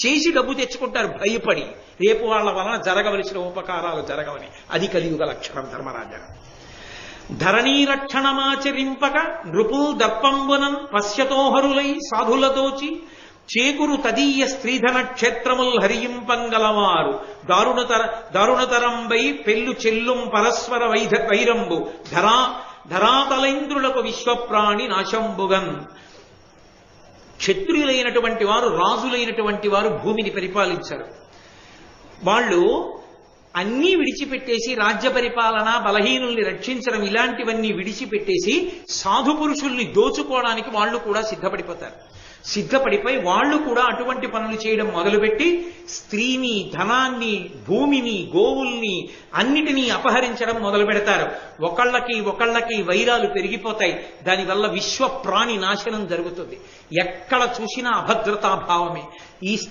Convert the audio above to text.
చేసి డబ్బు తెచ్చుకుంటారు భయపడి, రేపు వాళ్ళ వలన జరగవలసిన ఉపకారాలు జరగవని. అది కలియుగ లక్షణం ధర్మరాజా. ధరణీ రక్షణమాచరింపక నృపుల్ దర్పంబునన్ పశ్యతోహరులై సాధులదోచి చేకురు తదీయ స్త్రీధన క్షేత్రముల్ హరియింపంగలవారు దారుణతరంబై పెళ్ళు చెల్లుం పరస్పర వైరంబు ధరాతలైంద్రులకు విశ్వప్రాణి నాశంబుగన్. క్షత్రియులైనటువంటి వారు, రాజులైనటువంటి వారు భూమిని పరిపాలించారు. వాళ్ళు అన్నీ విడిచిపెట్టేసి రాజ్య పరిపాలన, బలహీనుల్ని రక్షించడం ఇలాంటివన్నీ విడిచిపెట్టేసి సాధు పురుషుల్ని దోచుకోవడానికి వాళ్ళు కూడా సిద్ధపడిపోతారు. సిద్ధపడిపోయి వాళ్ళు కూడా అటువంటి పనులు చేయడం మొదలుపెట్టి స్త్రీని, ధనాన్ని, భూమిని, గోవుల్ని అన్నిటినీ అపహరించడం మొదలు పెడతారు. ఒకళ్ళకి వైరాలు పెరిగిపోతాయి. దానివల్ల విశ్వ ప్రాణి నాశనం జరుగుతుంది. ఎక్కడ చూసినా అభద్రతాభావమే. ఈ